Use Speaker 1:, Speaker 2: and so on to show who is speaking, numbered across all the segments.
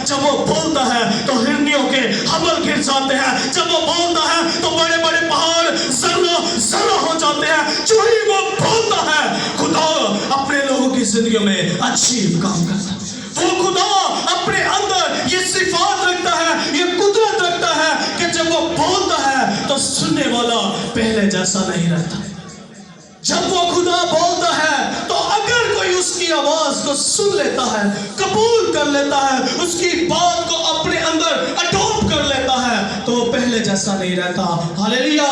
Speaker 1: जब वो बोलता है तो हिरनियों के हबल गिर जाते हैं, जब वो बोलता है तो बड़े बड़े पहाड़ जर्रा जर्रा हो जाते हैं। जो ही वो बोलता है खुदा अपने लोगों की जिंदगी में अजीब काम करता है। वो खुदा अपने अंदर ये सिफात रखता है, ये कुदरत रखता है कि जब वो बोलता है तो सुनने वाला पहले जैसा नहीं रहता। जब वो खुदा बोलता है तो अगर कोई उसकी आवाज को सुन लेता है, कबूल कर लेता है, उसकी बात को अपने अंदर अडॉप्ट कर लेता है, तो वो पहले जैसा नहीं रहता। हालेलुया।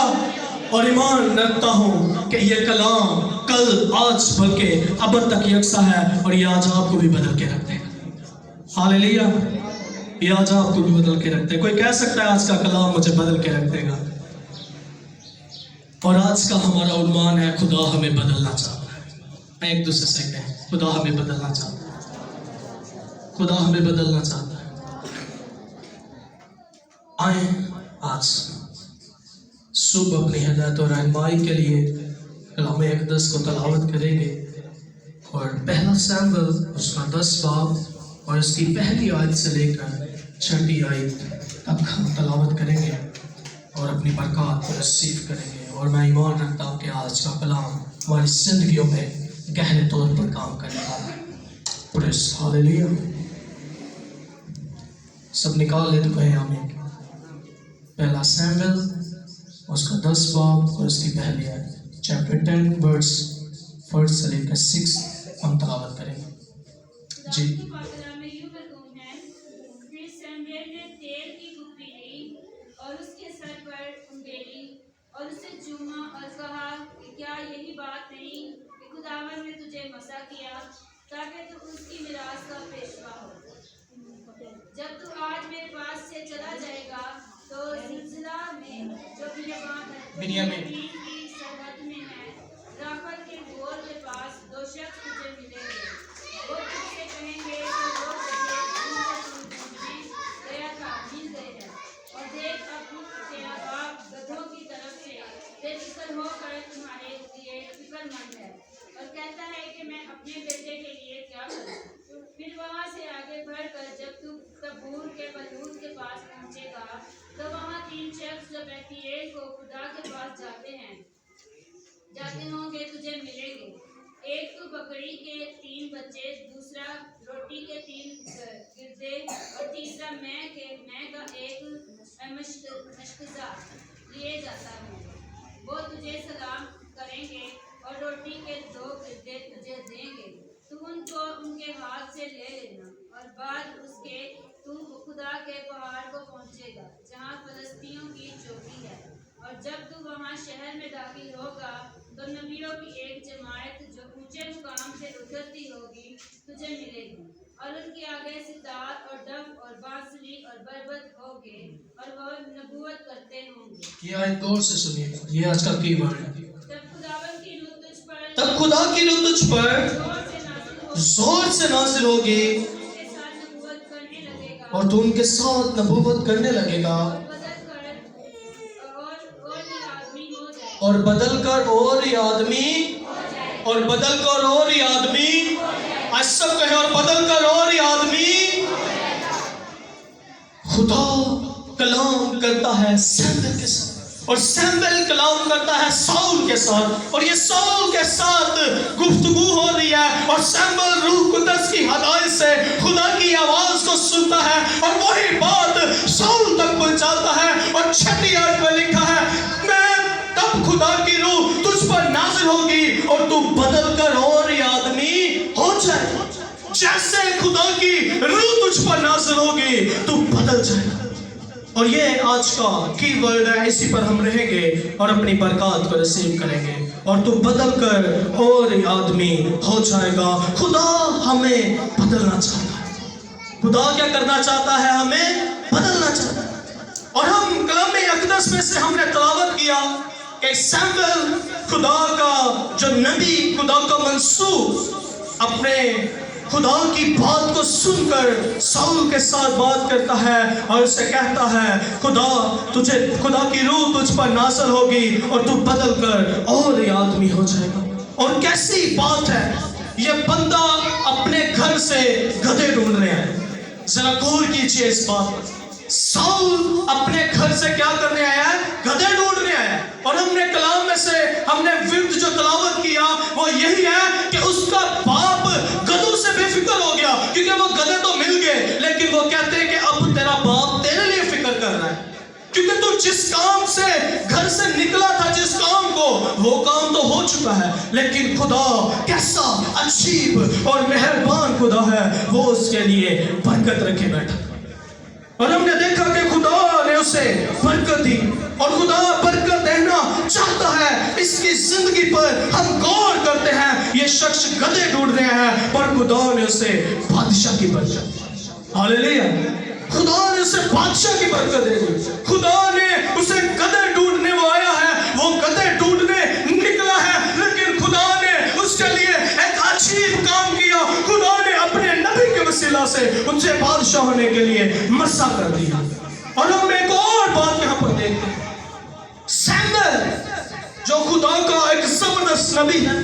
Speaker 1: और ईमान रखता हूँ कि ये कलाम कल आज बल्कि अब तक यकसा है और ये आज आपको भी बदल के रख देगा। हालेलुया। ये आज आपको भी बदल के रख देगा। कोई कह सकता है आज का कलाम मुझे बदल के रख देगा? और आज का हमारा उन्मान है खुदा हमें बदलना चाहता है। एक दूसरे से कहें खुदा हमें बदलना चाहता है, खुदा हमें बदलना चाहता है। आए आज सुबह अपनी हिदायत और रहनुमाई के लिए कलाम अक़दस को तलावत करेंगे और पहला सैमुएल उसका 10 बाब और इसकी पहली आयत से लेकर 6ठी आयत तक हम तलावत करेंगे और अपनी बरकत को रिसीव करेंगे। और मैं ईमान रखता हूँ कि आज का कलाम हमारी जिंदगियों में गहरे तौर पर काम करेगा। Praise hallelujah. सब निकाल ले तो कहें आमीन। पहला सैमुएल उसका 10 बाब और उसकी पहली आयत, चैप्टर 10 वर्स 1 से लेकर 6 हम तलावत करेंगे। जी।
Speaker 2: और उससे चूमा और कहा कि क्या यही बात नहीं कि खुदावन ने तुझे मसा किया ताकि तू उसकी मिरास का पेशवा हो। जब तू आज मेरे पास से चला जाएगा तो सिलसिला में जो बिन्यामीन की सरहद में है, राफत के गोल के पास 2 शख्स तुझे मिलेंगे। वो तुझसे कहेंगे कि वो तुझे गया था मिल गए हैं, और देख अब तेरा बाप गधों की तरफ से बेफिक्र होकर तुम्हारे लिए फिक्रमंद है और कहता है कि मैं अपने बेटे के लिए क्या करूं। फिर वहां से आगे बढ़कर जब तू तबूर के बलूत के पास पहुंचेगा तो वहां 3 शख्स जो बेतीएल को खुदा के पास जाते होंगे तुझे मिलेंगे। एक तो बकरी के 3 बच्चे, दूसरा रोटी के 3 गिरदे और तीसरा मैं का एक मशकज़ा लिए जाता हूँ। वो तुझे सलाम करेंगे और रोटी के 2 गिरदे तुझे देंगे। तू उनको उनके हाथ से ले लेना और बाद उसके तू खुदा के पहाड़ को पहुँचेगा जहाँ फलस्तियों की चौकी है। और जब तू वहाँ शहर में दाखिल होगा तो नबियों की एक जमात जो ऊंचे मुकाम से उतरती होगी तुझे मिलेगी और उनके आगे सितार और डफ और बांसुरी और बरबत होंगे और वह नबूवत करते होंगे।
Speaker 1: ये आयत गौर से सुनिएगा, ये आज का कीवर्ड है।
Speaker 2: तब खुदावन की रूह तुझ पर जोर से नाज़िल होगी
Speaker 1: और तू उनके साथ नबूवत करने लगेगा और बदल कर और ही आदमी आज सब कहे और बदल कर और ही आदमी। खुदा कलाम करता है सैमुएल के साथ और सैमुएल कलाम करता है साउल के साथ और ये साउल के साथ गुफ्तगू हो रही है और सैमुएल रूह कुदस की हदायत से खुदा की आवाज को सुनता है और वही बात साउल तक पहुंचाता है। और 6ठी आयत में लिखा है मैं तब खुदा की रूह तुझ पर नाज़िल होगी और तू बदल कर और ही आदमी हो जाए। जैसे खुदा की रूह तुझ पर नाज़िल होगी तू बदल जाएगा। और ये आज का कीवर्ड है, इसी पर हम रहेंगे और अपनी बरकत को रिसीव करेंगे। और तू बदल कर और आदमी हो जाएगा। खुदा हमें बदलना चाहता है। खुदा क्या करना चाहता है? हमें बदलना चाहता है। और हम कलाम अक़दस में से हमने तलावत किया कि सैमुएल खुदा का जो नबी, खुदा का मंसूब अपने खुदा की बात को सुनकर साउल के साथ बात करता है और उसे कहता है खुदा की रूह तुझ पर नाज़िल होगी और तू बदल कर और ही आदमी हो जाएगा। और कैसी बात है, ये बंदा अपने घर से गधे ढूंढ रहे हैं। जरा गौर कीजिए। कीजिए इस बात पर। साउल अपने घर से क्या करने आया है? गधे ढूंढने आया है। और हमने कलाम में से हमने विर्द जो तलावत किया वो यही है कि उसका बाप गधों से बेफिक्र हो गया, क्योंकि वो गधे तो मिल गए, लेकिन वो कहते हैं कि अब तेरा बाप तेरे लिए फिक्र कर रहा है, क्योंकि तू जिस काम से घर से निकला था, जिस काम को, वो काम तो हो चुका है, लेकिन खुदा कैसा अजीब और मेहरबान खुदा है, वो उसके लिए बरकत रखे बैठा। और हमने देखा कि खुदा ने उसे बरकत दी, और खुदा बरकत देना चाहता है। इसकी जिंदगी पर हम गौर करते हैं, ये शख्स गधे ढूंढ रहे हैं, पर खुदा ने उसे बादशाह की बरकत, हालेलुया, खुदा ने उसे बादशाह की बरकत दे दी। खुदा ने उसे गधे ढूंढने वो आया है, वो गधे ढूंढने निकला है, लेकिन खुदा ने उसके लिए एक अजीब काम किया। खुदा ने अपने नबी के वसीला से उनसे बादशाह होने के लिए मसा कर दिया। और हम एक और बात यहाँ पर देखते हैं, सैमुएल जो खुदा का एक जबरदस्त नबी है,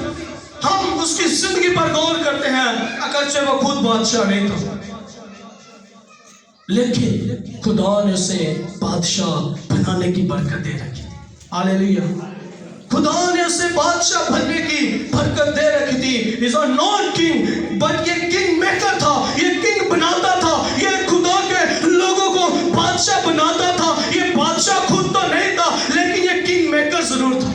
Speaker 1: हम उसकी जिंदगी पर गौर करते हैं, अगरचे वो खुद बादशाह नहीं था, लेकिन खुदा ने उसे बादशाह बनाने की बरकत दे रखी। हालेलुया, खुदा ने उसे बादशाह बनने की बरकत दे रखी थी। Is a not king, but ये किंग मेकर था, ये किंग बनाता था, ये खुदा के लोगों को बादशाह बनाता था। ये बादशाह खुद तो नहीं था, लेकिन ये किंग मेकर जरूर था।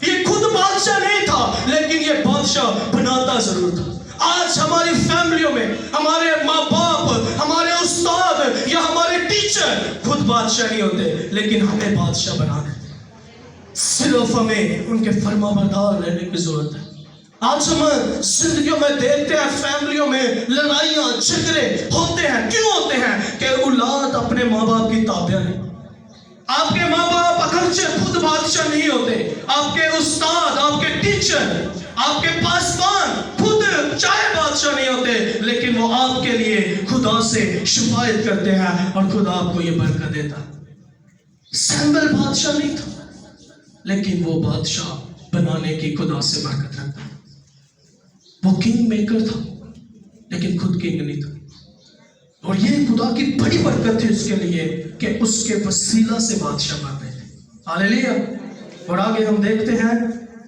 Speaker 1: ये खुद बादशाह नहीं था, लेकिन ये बादशाह बनाता जरूर था। आज हमारी फैमिलियों में हमारे माँ बाप, हमारे उस्ताद या हमारे टीचर खुद बादशाह नहीं होते, लेकिन हमें बादशाह बना देते। सिर्फ हमें उनके फरमाबरदार रहने की जरूरत है। आज हम जिंदगियों में देखते हैं, फैमिलियों में लड़ाइयाँ झगड़े होते हैं। क्यों होते हैं? कि औलाद अपने माँ बाप की ताबिया नहीं। आपके माँ बाप अगरचे खुद बादशाह नहीं होते, आपके उस्ताद, आपके टीचर, आपके पासवान खुद चाहे बादशाह नहीं होते, लेकिन वो आपके लिए खुदा से शिफायत करते हैं और खुदा आपको ये बरकत देता। सैमुएल बादशाह नहीं था, लेकिन वो बादशाह बनाने की खुदा से बरकत रखता। वो किंग मेकर था, लेकिन खुद किंग नहीं था। और ये खुदा की बड़ी बरकत थी उसके लिए कि उसके वसीला से बादशाह बन रहे थे। हालेलुया। और आगे हम देखते हैं,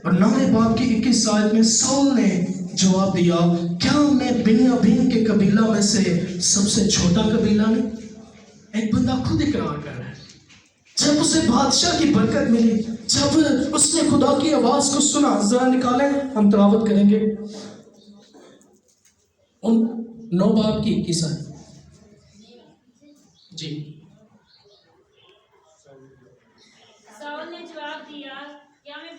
Speaker 1: और 9 बाब की 21 आयत में साउल ने जवाब दिया, क्या मैं बिन्यामीन के कबीला में से सबसे छोटा कबीला नहीं? एक बंदा खुद इकरार कर रहा है। जब उसे बादशाह की बरकत मिली, जब उसने खुदा की आवाज को सुना, जरा निकाले, हम तिलावत करेंगे उन 9 बाब की 21 आयत जी।
Speaker 2: साउल ने जवाब दिया, क्या मैं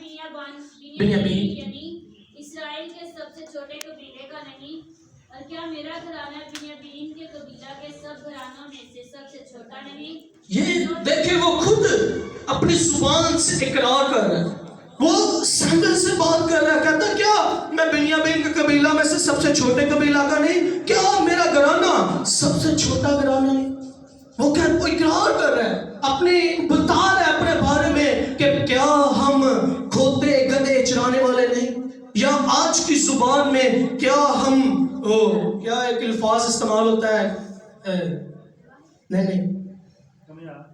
Speaker 1: बिन्यामीन
Speaker 2: यानी इस्राएल के सबसे छोटे कबीले का नहीं? और क्या मेरा घराना बिन्यामीन के कबीला के सब घरानों में से सबसे छोटा नहीं?
Speaker 1: ये देखे, वो खुद अपनी जुबान से इकरार कर रहा है। वो सैमुएल से बात कर रहा है, कहता क्या मैं बिन्यामीन के कबीला में से सबसे छोटे कबीला का नहीं? क्या मेरा घराना सबसे छोटा घराना नहीं? वो इकरार कर रहा है, अपने बता रहा है अपने बारे में कि क्या हम खोते गधे चराने वाले नहीं? या आज की जुबान में क्या हम क्या एक अल्फाज इस्तेमाल होता है, नहीं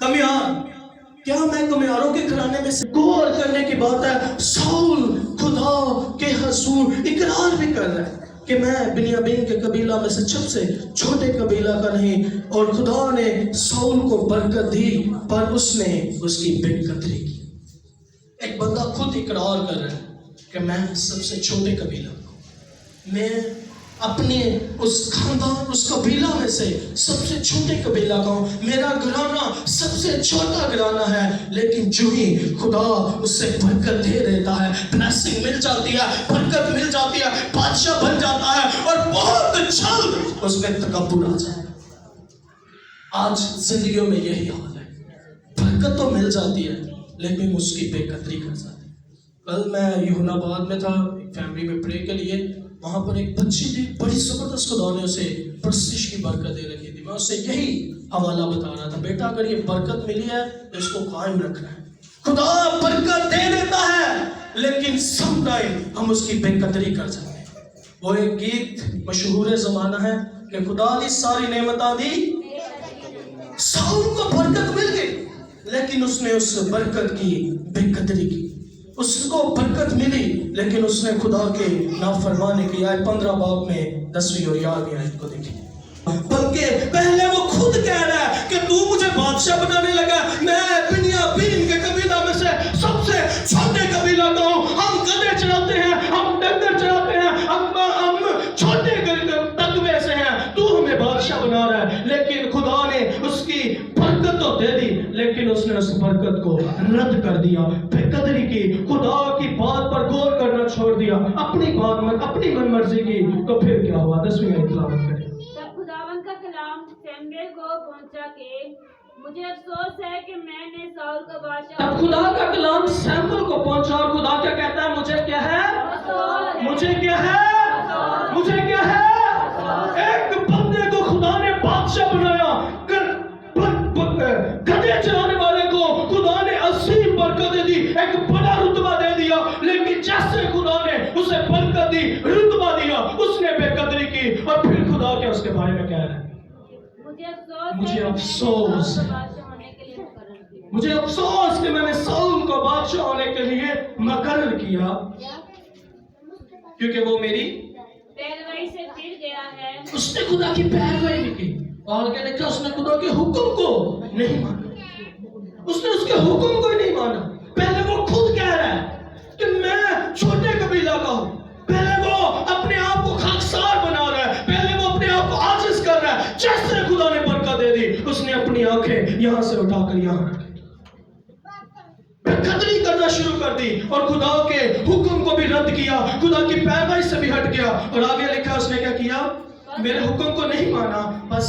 Speaker 1: कमियार, क्या मैं कमियारों के घराने में से? गौर करने की बात है। साउल खुदा के हुजूर इकरार भी कर रहा है कि मैं बिन्यामीन के कबीला में से सबसे छोटे कबीला का नहीं। और खुदा ने साउल को बरकत दी, पर उसने उसकी बेकदरी की। एक बंदा खुद इकरार कर रहा है कि मैं सबसे छोटे कबीला का, मैं अपने उस खानदान, उस कबीला में से सबसे छोटे कबीला का हूँ, मेरा घराना सबसे छोटा घराना है। लेकिन जो ही खुदा उससे बरकत दे देता है, ब्लेसिंग मिल जाती है, बरकत मिल जाती है, बादशाह बन जाता है, और बहुत जल्द उसमें तकब्बुर आ जाता है। आज जिंदगियों में यही हाल है, बरकत तो मिल जाती है, लेकिन उसकी बेकदरी कर जाती है। कल मैं यूनाबाद में था, एक फैमिली में प्रे के लिए, वहाँ पर एक बच्ची थी, बड़ी जबरदस्त खुदा ने उसे परसिश की बरकत दे रखी थी। मैं उससे यही हवाला बता रहा था, बेटा अगर ये बरकत मिली है तो इसको कायम रखना है। खुदा बरकत दे देता है, लेकिन समटाइम हम उसकी बेकदरी कर जाते हैं। वो एक गीत मशहूर ज़माना है कि खुदा दी सारी नेमतां दी साउल को बरकत मिल गई, लेकिन उसने उस बरकत की बेकदरी की। उसको बरकत मिली, लेकिन उसने खुदा के नाफरमानी की। आए 15 बाब में 10वीं और 11वीं आयत को देखिए। बल्कि पहले वो खुद कह रहा है कि तू मुझे बादशाह बनाने लगा, मैं बिन्यामीन के कबीला में से सबसे छोटे कबीला का हूँ, हम गधे चढ़ाते हैं, हम डंगर चढ़ाते हैं, हम छोटे तकवे से हैं, तू हमें बादशाह बना रहा है। लेकिन खुदा ने उसकी बरकत तो दे दी, लेकिन उसने उस बरकत को रद्द कर दिया, बेकदरी की, खुदा की बात पर गौर करना छोड़ दिया, अपनी बात में अपनी मनमर्जी की। तो फिर क्या हुआ? 10वीं आयत तिलावत करें।
Speaker 2: खुदावन का कलाम सैमुएल को पहुंचा कि मुझे अफसोस है कि मैंने साउल का बादशाह।
Speaker 1: अब खुदा का कलाम सैमुएल को पहुंचा और खुदा क्या कहता है? मुझे क्या है? मुझे क्या है? मुझे क्या है? एक बंदे को खुदा ने बादशाह बनाया, गधे चलाने वाले को खुदा ने असीम बरकत दे दी, एक बड़ा रुतबा दे दिया। लेकिन जैसे खुदा ने उसे बरकत दी, रुतबा दिया, उसने बेकदरी की। और फिर खुदा क्या उसके बारे में कह रहा है? मुझे अफसोस कि मैंने साउल को बादशाह होने के लिए मुकर्रर किया, क्योंकि वो मेरी
Speaker 2: पैरवी से फिर गया है।
Speaker 1: उसने खुदा की पैरवी नहीं की, और क्या लिखा? उसने खुदा के हुक्म को नहीं माना, उसने उसके हुक्म को ही नहीं माना। पहले वो खुद कह रहा है कि मैं छोटे कबीला का हूं, पहले वो अपने आप को खाकसार बना रहा है, पहले वो अपने आप को आजिज कर रहा है। जैसे खुदा ने बरकत दे दी, उसने अपनी आंखें यहां से उठाकर यहां रखी, बेकदरी करना शुरू कर दी, और खुदा के हुक्म को भी रद्द किया, खुदा की पैरवी से भी हट गया। और आगे लिखा उसने क्या किया? मेरे हुक्म को नहीं माना। बस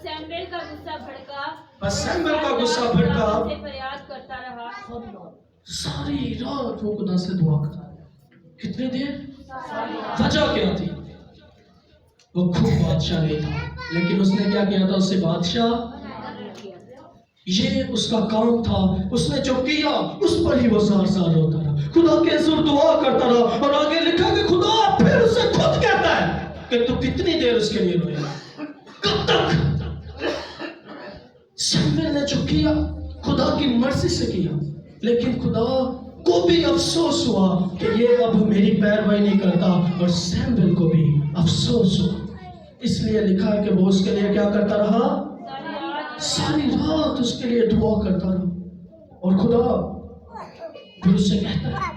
Speaker 1: सैमुएल
Speaker 2: का गुस्सा भड़का,
Speaker 1: बस सैमुएल का गुस्सा भड़का,
Speaker 2: फरियाद करता रहा।
Speaker 1: सारी रात वो खुदा से दुआ करता। कितनी देर? वजह क्या थी? वो खुद बादशाह नहीं था, लेकिन उसने क्या किया था? उससे बादशाह, ये उसका काम था। उसने जो किया उस पर ही वो ज़ार रोता रहा, खुदा के हुज़ूर दुआ करता रहा। और आगे लिखा कि खुदा फिर उसे खुद कहता है कि तू कितनी देर उसके लिए रोएगा, कब तक? सैमुएल ने जो किया खुदा की मर्जी से किया, लेकिन खुदा को भी अफसोस हुआ कि ये अब मेरी पैरवी नहीं करता, और सैमुएल को भी अफसोस हुआ। इसलिए लिखा है कि वो उसके लिए क्या करता रहा? सारी रात उसके लिए दुआ करता रहा। और खुदा फिर उससे कहता है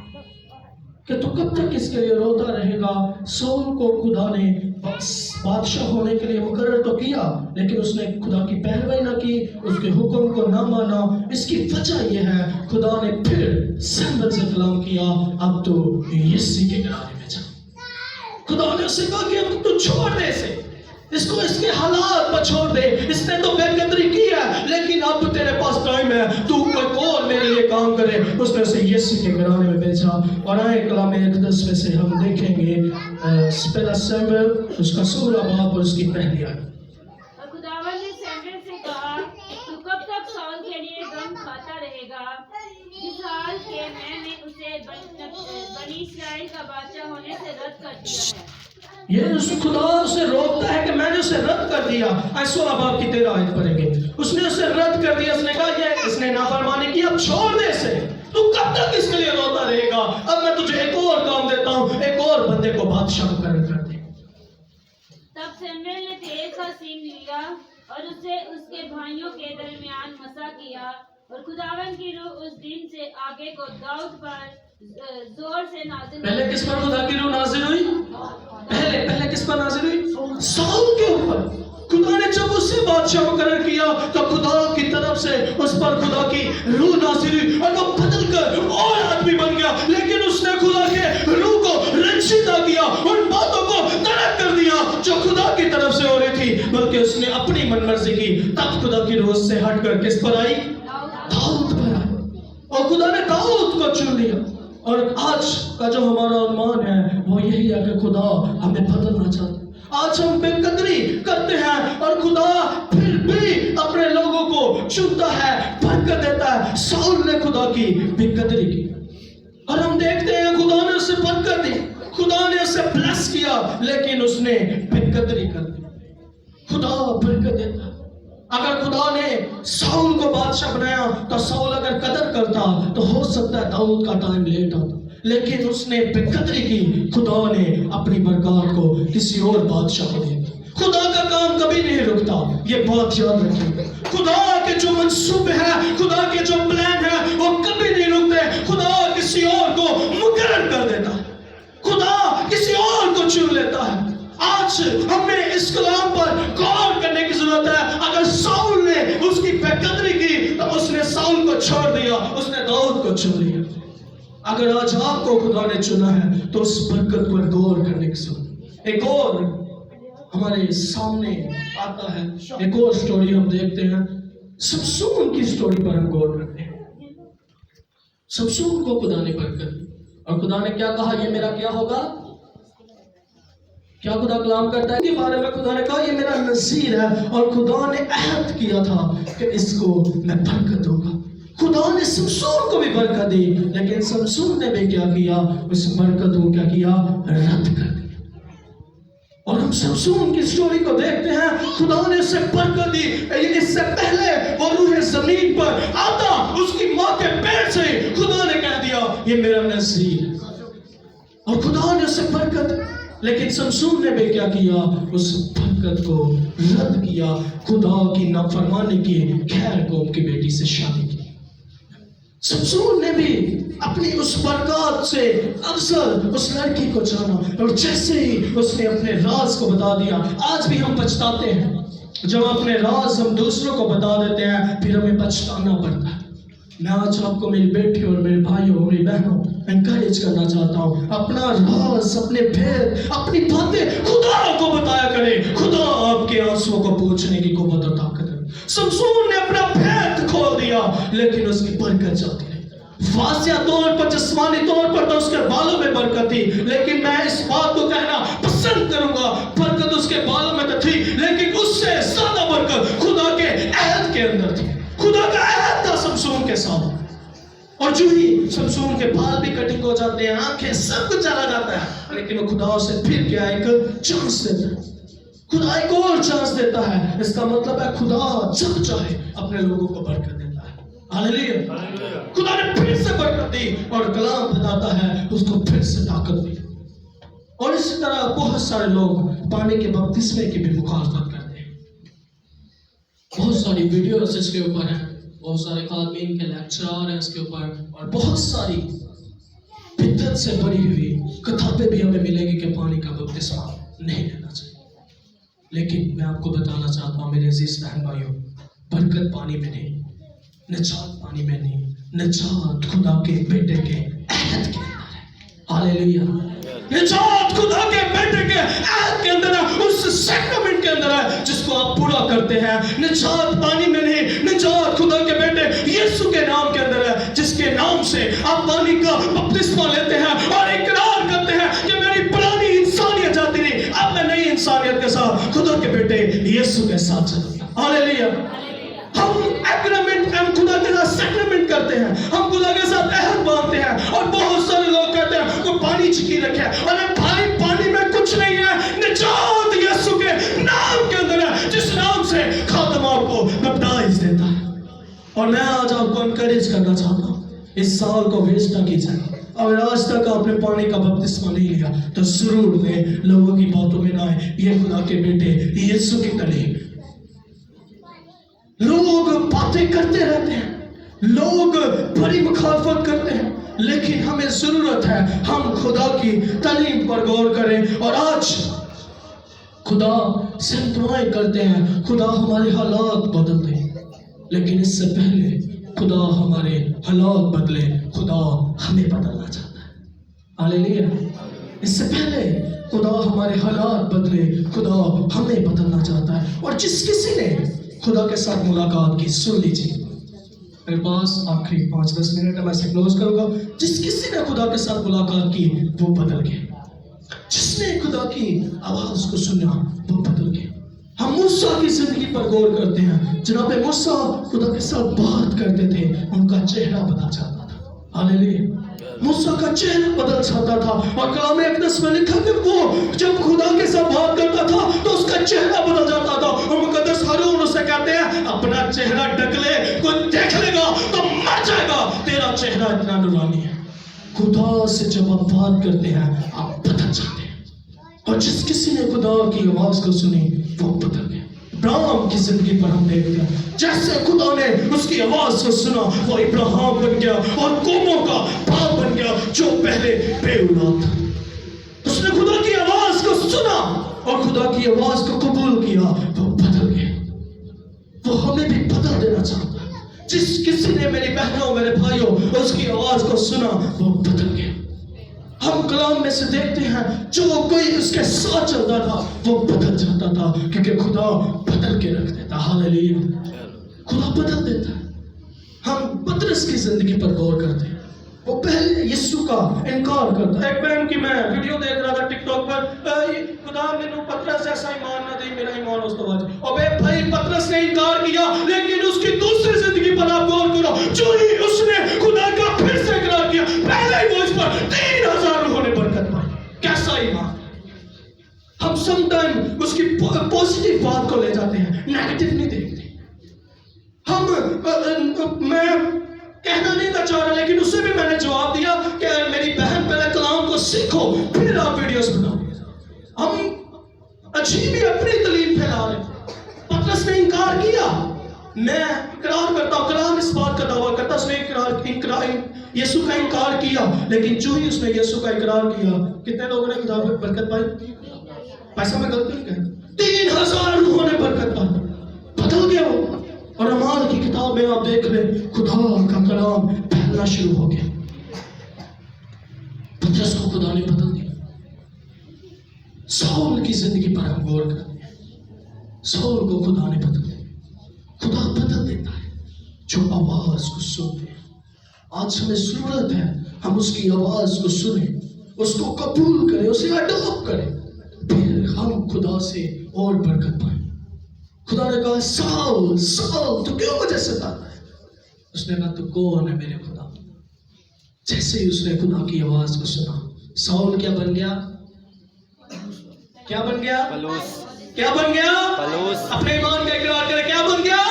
Speaker 1: कि तू कब तक इसके लिए रोता रहेगा? साउल को खुदा ने बादशाह होने के लिए मुकर्रर तो किया, लेकिन उसने खुदा की पैरवी ना की, उसके हुक्म को ना माना। इसकी वजह यह है, खुदा ने फिर सैमुएल से कलाम किया, अब तो यिसी के किनारे में जा। खुदा ने उसे कहा कि अब तू छोड़ दे इसको इसके हालात पर छोड़ दे, इसने तो बेकदरी की है, लेकिन अब तेरे पास टाइम है, तू कोई और मेरे लिए काम करे। उसने उसे यिसी के घराने में भेजा। और आए कलाम इक़दस में से हम देखेंगे पहला सैमुएल उसका 16 बाब और उसकी पहली आयत।
Speaker 2: और खुदावन ने सैमुएल से कहा, तू कब तक साउल के लिए गम खाता रहेगा, जिस हाल के मैंने उसे बनी इस्राएल का बादशाह होने से रद्द कर दिया है।
Speaker 1: ये खुदा उसे रोकता है कि मैंने उसे रद्द कर दिया। 16 बाब की 13 आयत पढ़ेंगे। उसने उसे रद्द कर दिया, उसने कहा ये इसने नाफरमानी की, अब छोड़ दे इसे, तू कब तक इसके लिए रोता रहेगा? अब मैं तुझे एक और काम देता हूँ, एक और बंदे को बादशाह मुकर्रर कर दे।
Speaker 2: तब सैमुएल ने तेल का सींग लिया और उसे उसके भाइयों के दरमियान मसा किया, और खुदावन की रूह उस दिन से आगे को दाऊद पर जोर से नाज़िल।
Speaker 1: पहले किस पर खुदा की रूह नाज़िल हुई? पहले किस पर नाज़िल हुई? साउल के ऊपर। खुदा ने जब उससे बादशाह मुकर्रर किया तो खुदा की तरफ से उस पर खुदा की रूह नाज़िल हुई, और वो बदल कर और आदमी बन गया। लेकिन उसने खुदा के रूह को रंजीदा किया, उन बातों को तर्क कर दिया जो खुदा की तरफ से हो रही थी, बल्कि उसने अपनी मनमर्जी की। तब खुदा की रूह से हटकर किस पर आई? दाऊद पर आई, और खुदा ने दाऊद को चुन लिया। और आज का जो हमारा अनुमान है वो यही है कि खुदा हमें बदलना चाहता है। आज हम बेकदरी करते हैं और खुदा फिर भी अपने लोगों को चुनता है, बरकत देता है। साउल ने खुदा की बेकदरी की, और हम देखते हैं खुदा ने उसे बरकत दी, खुदा ने उसे ब्लेस किया, लेकिन उसने बेकदरी कर दी। खुदा बरकत देता है, अगर खुदा ने साउल को बादशाह बनाया तो साउल अगर कदर करता तो हो सकता है दाऊद का टाइम लेट होता, लेकिन उसने बेकदरी की, खुदा ने अपनी बरकत को किसी और बादशाह को दे दिया। खुदा का काम कभी नहीं रुकता, ये बात याद रखिए। खुदा के जो मंसूबे हैं, खुदा के जो प्लान है, वो कभी नहीं रुकते। खुदा किसी और को मुकर्रर कर देता है, खुदा किसी और को चुन लेता है। आज हमें इस कलाम पर गौर करने की जरूरत है। अगर साउल ने उसकी बेकदरी की तो उसने साउल को छोड़ दिया, उसने दाऊद को चुन लिया। अगर आज आपको खुदा ने चुना है तो उस बरकत पर गौर करने की जरूरत है। एक और हमारे सामने आता है, एक और स्टोरी हम देखते हैं, समसून की स्टोरी पर हम गौर करते हैं। समसून को खुदा ने बरकत दी और खुदा ने क्या कहा, ये मेरा क्या होगा, क्या खुदा कलाम करता है के बारे में। खुदा ने कहा ये मेरा नज़ीर है, और खुदा ने अहद किया था कि इसको मैं बरकत दूंगा। खुदा ने समसून को भी बरकत दी, लेकिन समसून ने भी क्या किया, उस बरकत को क्या किया, रद्द कर दिया। और हम समसून की स्टोरी को देखते हैं, खुदा ने उसे बरकत दी। इससे पहले वो रूह जमीन पर आता, उसकी माँ के पेट से खुदा ने कह दिया ये मेरा नज़ीर है, और खुदा ने उसे बरकत। लेकिन समसून ने भी क्या किया, उस बरकत को रद्द किया, खुदा की नाफरमानी की, खैर कौम की बेटी से शादी की। समसून ने भी अपनी उस बरकत से अक्सर उस लड़की को जाना, और जैसे ही उसने अपने राज को बता दिया, आज भी हम पछताते हैं जब अपने राज हम दूसरों को बता देते हैं, फिर हमें पछताना पड़ता है। मैं आज आपको, मेरी बेटी और मेरे भाइयों, मेरी बहनों, एनकरेज करना चाहता हूँ, अपना राज, अपने भेद, अपनी बातें खुदा को बताया करें। खुदा आपके आंसुओं को पोंछने की कुव्वत और ताकत है। समसून ने अपना भेद खोल दिया, लेकिन उसकी बरकत जाती रही। वासिया तौर पर, जिस्मानी तौर पर तो उसके बालों में बरकत थी, लेकिन मैं इस बात को कहना पसंद करूंगा, बरकत उसके बालों में तो थी, लेकिन उससे ज्यादा बरकत खुदा के अहद के अंदर थी। खुदा का अहद था समसून के साथ, और जो ही समसून के बाल भी कटिंग हो जाते हैं, आंखें, सब कुछ चला जाता है, लेकिन वो खुदा से फिर क्या एक चांस देता है। खुदा एक और चांस देता है। इसका मतलब है खुदा जब चाहे अपने लोगों को बरकत देता है। हालेलुया। खुदा ने फिर से बरकत दी, और कलाम बताता है उसको फिर से ताकत दी। और इसी तरह बहुत सारे लोग पानी के बपतिस्मे की भी मुखालफत करते हैं। बहुत सारी वीडियोस इसके ऊपर हैं, बहुत सारे खातमीन के लेक्चर हैं इसके ऊपर, और बहुत सारी बिदअत से भरी हुई किताबें भी हमें मिलेंगी कि पानी का बपतिस्मा नहीं लेना चाहिए। लेकिन मैं आपको बताना चाहता हूँ मेरे अजीज बहन भाइयों, बरकत पानी में नहीं, निजात पानी में नहीं, निजात खुदा के बेटे के अहद के अंदर है। हालेलुया। निजात खुदा के बेटे के अहद के अंदर है, उस सैक्रामेंट के अंदर है जिसको आप पूरा करते हैं। निजात पानी में नहीं, निजात खुदा के बेटे यीशु के नाम के अंदर है, जिसके नाम से आप पानी का बपतिस्मा लेते हैं और इकरार करते हैं कि मेरी पुरानी इंसानियत जाती नहीं, अब मैं नई इंसानियत के साथ खुदा के बेटे यीशु के साथ चलूंगा। हालेलुया। हम एग्रीमेंट, हम खुदा के साथ सैक्रामेंट करते हैं, हम खुदा के साथ अहद बांधते हैं, और बहुत सारे लोग कहते हैं वो पानी छिकी रखे, अरे भाई पानी में कुछ नहीं है, निजात यीशु के नाम के अंदर है, जिस नाम से खातम आपको बैप्टाइज देता है। और मैं आज आपको एनकरेज करना चाहता हूँ, इस साल को वेस्ट ना कीजिए। अगर आज तक आपने पानी का बपतिस्मा नहीं लिया तो जरूर लें, लोगों की बातों में ना आए, ये खुदा के बेटे यीशु की तालीम। लोग बातें करते रहते हैं, लोग बड़ी मुखालफत करते हैं, लेकिन हमें जरूरत है हम खुदा की तालीम पर गौर करें। और आज खुदा से दुआएं करते हैं, खुदा हमारे हालात बदल दे, लेकिन इससे पहले खुदा हमारे हालात बदले, खुदा हमें बदलना चाहता है। हालेलुया। इससे पहले खुदा हमारे हालात बदले, खुदा हमें बदलना चाहता है। और जिस किसी ने खुदा के साथ मुलाकात की, सुन लीजिए, मेरे पास आखिरी 5-10 मिनट है, मैं इसे क्लोज करूंगा। जिस किसी ने खुदा के साथ मुलाकात की वो बदल गया, जिसने खुदा की आवाज को सुना वो बदल गया। हम मूसा की जिंदगी पर गौर करते हैं, जनाब मूसा खुदा के साथ बात करते थे, उनका चेहरा बदल जाता था। हालेलुया। मूसा का चेहरा बदल जाता था, और कलाम अक़दस में लिखा कि वो जब खुदा के साथ बात करता था तो उसका चेहरा बदल जाता था, और मुक़द्दस हारून उसे कहते हैं अपना चेहरा ढक ले, कोई देख लेगा तो मर जाएगा, तेरा चेहरा इतना नूरानी है। खुदा से जब आप बात करते हैं आप बदल जाते हैं। और जिस किसी ने खुदा की आवाज को सुनी वो बदल गया। इब्राहिम की जिंदगी पर हम देखते हैं जैसे खुदा ने उसकी आवाज को सुना वो इब्राहिम बन गया और कौमों का बाप बन गया जो पहले बेऔलाद था। उसने खुदा की आवाज को सुना और खुदा की आवाज को कबूल किया, वो बदल गया। वो हमें भी बदल देना चाहता है। जिस किसी ने, मेरी बहनों मेरे भाइयों, उसकी आवाज को सुना वो बदल गया। हम कलाम में से देखते हैं जो कोई उसके साथ चलता था वो बदल जाता था, क्योंकि खुदा बदल के रख देता। हालेलुया, खुदा बदल देता है। हम पतरस की जिंदगी पर गौर करते हैं। वो पहले यीशु का इनकार करता है। एक बहन की मैं वीडियो देख रहा था टिकटॉक पर, खुदा मैंने पतरस जैसा ईमान ना दे, मेरा ईमान उस तो अबे भाई पतरस ने इनकार किया, लेकिन उसकी दूसरी जिंदगी पर आप गौर करो, जो ही उसने खुदा का फिर से इकरार किया, पहले ही वो इस पर 3000 रूहों ने बरकत पाई। कैसा ईमान! हम समटाइम उसकी पॉजिटिव बात को ले जाते हैं, नेगेटिव नहीं देखते। मैं कहना नहीं था चाह रहा, लेकिन उससे भी मैंने जवाब दिया कि मेरी बहन पहले कलाम को सीखो फिर आप वीडियोस बनाओ। हम अजीब ही अपनी तलीम फैला रहे। पतरस ने इनकार किया, मैं इकरार करता हूँ, कलाम इस बात का दावा करता, उसने इकरार यीशु का इनकार किया, लेकिन जो ही उसने यीशु का इकरार किया, कितने लोगों ने खुदा में बरकत पाई? पैसा में गलती नहीं कही, 3000 लोगों ने बरकत पाई, बदल गया वो। और अमाल की किताब में आप देख ले खुदा का कलाम फैलना शुरू हो गया। पतरस को खुदा ने बदल दिया। साउल की जिंदगी पर हम गौर करते हैं, साउल को खुदा ने बदल दिया। खुदा बदल देता है जो आवाज को सुनते हैं। आज हमें जरूरत है हम उसकी आवाज को सुने, उसको कबूल करें, उसे अडॉप्ट करें, फिर हम खुदा से और बरकत पाएं। खुदा ने कहा साउल साउल तू क्यों मुझे सताता है? उसने कहा तू कौन है मेरे खुदा? जैसे ही उसने खुदा की आवाज को सुना, साउल क्या बन गया? क्या बन गया?
Speaker 3: पलूस।
Speaker 1: क्या बन गया?
Speaker 3: पलूस।
Speaker 1: अपने ईमान का इकरार करे, क्या बन गया?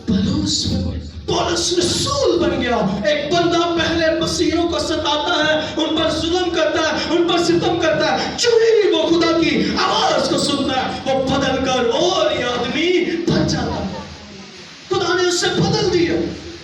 Speaker 1: पलूस बन गया। पौलुस रसूल बन गया। एक बंदा पहले मसीहियों को सताता है, उन पर जुल्म करता है, उन पर सितम करता है, जो ही वो खुदा की आवाज को सुनता है वो बदल कर और ये आदमी बन जाता है। खुदा ने उससे बदल दिया।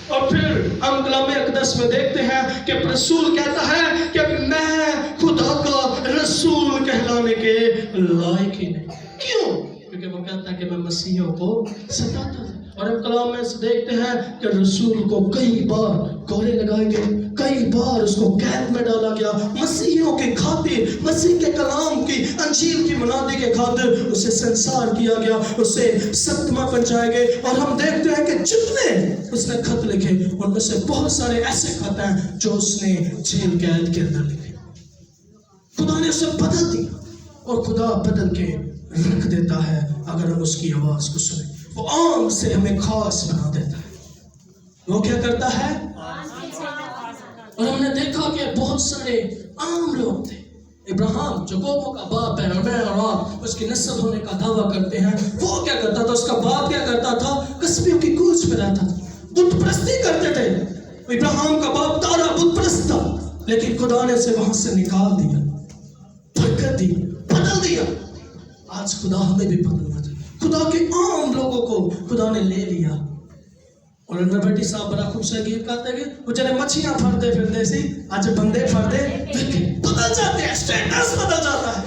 Speaker 1: और फिर हम कलाम अक़दस में देखते हैं कि रसूल कहता है कि मैं खुदा का रसूल कहलाने के लायक ही नहीं। क्यों? क्योंकि वो कहता है कि मैं मसीहियों को सताता था। और हम कलाम में से देखते हैं कि रसूल को कई बार कोड़े लगाए गए, कई बार उसको कैद में डाला गया, मसीहियों के खातिर, मसीह के कलाम की अंजील की मुनादी के खातिर उसे संसार किया गया, उसे सत्मा पहुंचाए गए। और हम देखते हैं कि जितने उसने खत लिखे उनमें से बहुत सारे ऐसे खत हैं जो उसने जेल कैद के अंदर लिखे। खुदा ने उसे बदल दिया और खुदा बदल के रख देता है अगर हम उसकी आवाज को सुने। वो आम से हमें खास बना देता है। वो क्या करता है? और हमने देखा कि बहुत सारे आम लोग थे। इब्राहिम जो कौमों का बाप है, मैं और आप उसकी नस्ल होने का दावा करते हैं, वो क्या करता था? उसका बाप क्या करता था? कस्बियों की कूच में रहता था, बुत परस्ती करते थे। इब्राहिम का बाप तारा बुत परस्त था, लेकिन खुदा ने उसे वहां से निकाल दिया, बरकत दी, बदल दिया। आज खुदा हमें भी बदलना चाहिए। खुदा के आम लोगों को खुदा ने ले लिया। और बेटी साहब बड़ा खूबसूरत गीत गाते हैं, वो चले मच्छियां फरते फिरते सी आज बंदे फरते बदल जाते हैं, स्टेटस बदल जाता है।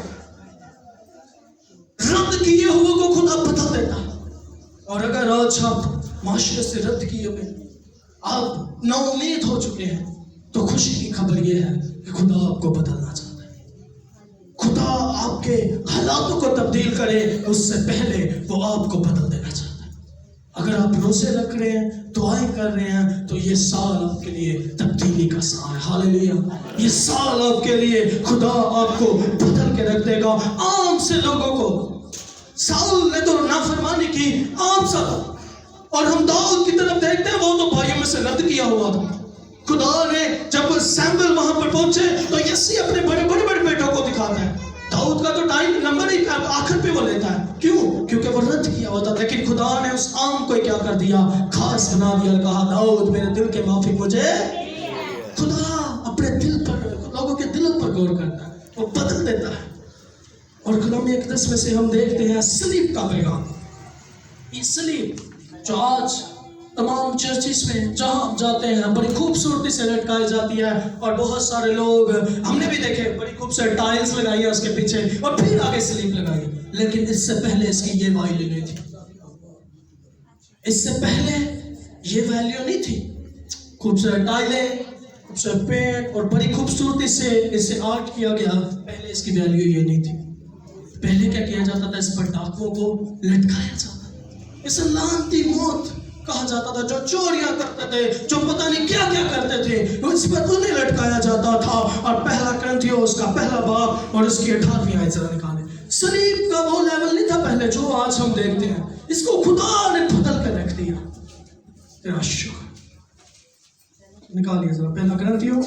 Speaker 1: रद्द किए हुए को खुदा बदल देता है। और अगर आज आप माशरे से रद्द किए हुए, आप नाउम्मीद हो चुके हैं, तो खुशी की खबर यह है कि खुदा आपको बदलना चाहता है। खुदा आपके हालातों को तब्दील करे उससे पहले वो आपको बदल देना चाहता है। अगर आप रोजे रख रहे हैं, दुआएं कर रहे हैं, तो ये साल आपके लिए तब्दीली का साल है। हालेलुया! ये साल आपके लिए खुदा आपको बदल के रख देगा। आम से लोगों को, साउल ने तो नाफरमानी की, आम सा था। और हम दाऊद की तरफ देखते हैं, वो तो भाइयों में से रद्द किया हुआ था। खुदा ने जब सैमुएल वहां पर पहुंचे तो यसी अपने बड़े बड़े बेटों को दिखाता है। दाऊद का तो टाइम नंबर ही आखिर पे वो लेता है, क्यों? क्योंकि वो रद्द किया होता, लेकिन खुदा ने उस आम को क्या कर दिया, खास बना दिया और कहा दाऊद मेरे दिल के माफिक मुझे। खुदा अपने दिल पर, लोगों के दिलों पर गौर करता है, वो बदल देता है। और कलाम इक़दस में से हम देखते हैं सलीब का पैगाम। ये सलीब जो आज तमाम चर्चिस में जहाँ आप जाते हैं बड़ी खूबसूरती से लटकाई जाती है, और बहुत सारे लोग हमने भी देखे बड़ी खूबसूरत टाइल्स लगाई है उसके पीछे, और फिर आगे सलीब लगाई है। लेकिन इससे पहले इसकी ये वैल्यू नहीं थी, इससे पहले ये वैल्यू नहीं थी। खूबसूरत टाइलें, खूबसूरत पेंट और बड़ी खूबसूरती से इसे आर्ट किया गया, पहले इसकी वैल्यू ये नहीं थी। पहले क्या किया जाता था, इस पर डाकुओं को लटकाया जाता, इसे लानती मौत कहा जाता था। जो चोरियां करते थे, जो पता नहीं क्या क्या करते थे, इस पर उन्हें लटकाया जाता था। और पहला ग्रंथियो उसका पहला बाब और उसकी 18वीं आयत जरा निकालें। सलीब का वो लेवल नहीं था पहले जो आज हम देखते हैं, इसको खुदा ने बदल कर रख दिया। तेरा शुक्र। निकालिए जरा पहला ग्रंथियो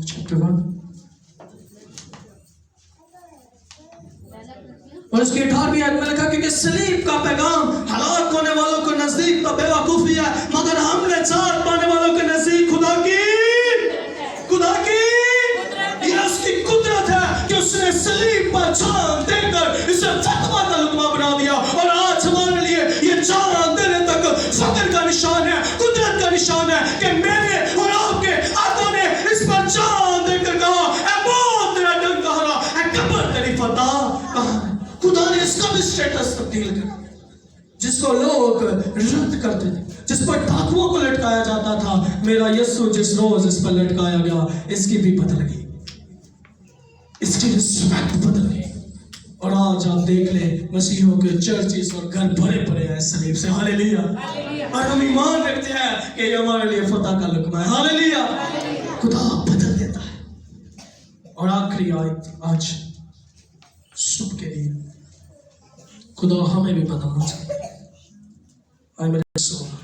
Speaker 1: चैप्टर 1 और उसकी 18वीं आयत में लिखा, क्योंकि सलीब का पैगाम हलाक होने वालों को नजदीक तो बेवकूफी है, मगर हमने जात पाने वालों के नजदीक खुदा की ये उसकी कुदरत है कि उसने सलीब पर जान देकर इसे फतवा का लुकमा बना दिया। और आज हमारे लिए ये जान देने तक फख्र का निशान है, कुदरत का निशान है कि मेरे और आपके आका ने इस पर जान देकर कहा, ऐ मौत तेरा डंक कहाँ रहा, ऐ कब्र तेरी फतह कहाँ है। खुदा ने इसका भी स्टेटस तब्दील कर दिया, जिसको लोग रद्द करते थे, जिस पर डाकुओं को लटकाया जाता था, मेरा यीशु जिस रोज इस पर लटकाया गया, इसकी भी बदल गई, इसकी रिस्पेक्ट बदल गई। और आज आप देख ले मसीहों के चर्चिस और घर भरे पड़े हैं सलीब से। हालेलुया। और हम ईमान रखते हैं कि ये हमारे लिए फतह का लुकमा है। हालेलुया। खुदा बदल देता है। और आखिरी आयत आज सुबह के लिए, खुदा हमें भी बदलना चाहिए। आए मेरे सोना,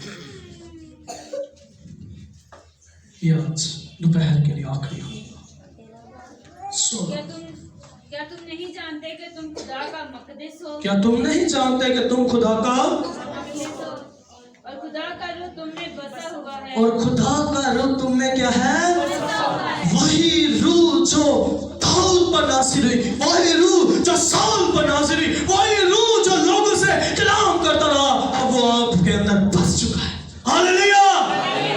Speaker 1: ये आज दोपहर के लिए आखिरी सोना।
Speaker 2: क्या तुम नहीं जानते कि तुम खुदा का मक़दस हो?
Speaker 1: क्या तुम नहीं जानते कि तुम खुदा का
Speaker 2: मक़दस हो और खुदा का रूह तुम में बसा हुआ है?
Speaker 1: और खुदा का रूह तुम में क्या है?
Speaker 2: बसा हुआ है।
Speaker 1: वही रूह जो दाऊद पर नाज़िल हुई, वही रूह जो साउल पर नाज़िल हुई, वही रूह जो लोगों से कलाम करता रहा, अब वो आपके अंदर बस चुका है। हालेलुया।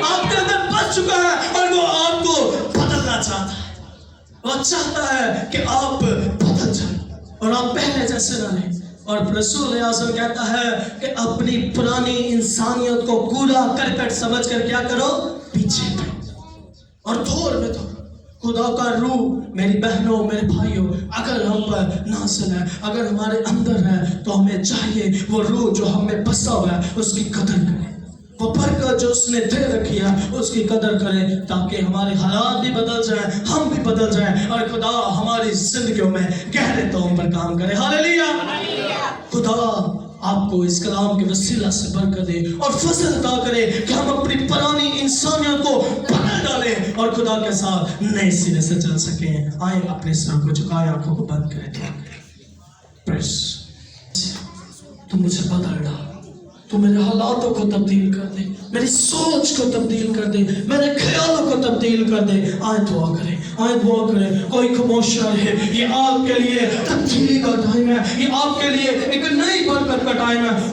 Speaker 1: आपके अंदर बस चुका है और वो आपको बदलना चाहता है। वो चाहता है कि आप बदल जाए और आप पहले जैसे ना रहें। और रसूल आज़म कहता है कि अपनी पुरानी इंसानियत को कूड़ा करकट समझ कर क्या करो, पीछे बैठो और दौड़ में दौड़ो। खुदा का रूह मेरी बहनों मेरे भाइयों अगर हम पर नाज़िल है, अगर हमारे अंदर है, तो हमें चाहिए वो रूह जो हमें बसा हुआ है उसकी कदर करें, वो बरकत जो उसने दे रखी है उसकी कदर करें, ताकि हमारे हालात भी बदल जाएं, हम भी बदल जाएं और खुदा हमारी जिंदगियों में गहरे तौर पर काम करे। हालेलुया। खुदा आपको इस कलाम के वसीला से बरकत दे और फजल अता करे कि हम अपनी पुरानी इंसानियत को बदल डालें और खुदा के साथ नए सिरे से चल सकें। आए अपने सर को झुकाए, आंखों को बंद करें। प्रेस तू मुझे बदल डाल, तू मेरे हालातों को तब्दील कर दे, मेरी सोच को तब्दील कर दे, मेरे ख्यालों को तब्दील कर दे। आए दुआ करें, आए दुआ करें। कोई खामोश रहे, ये आपके लिए तब्दीली का टाइम है, ये आपके लिए एक नई बरकत का टाइम है।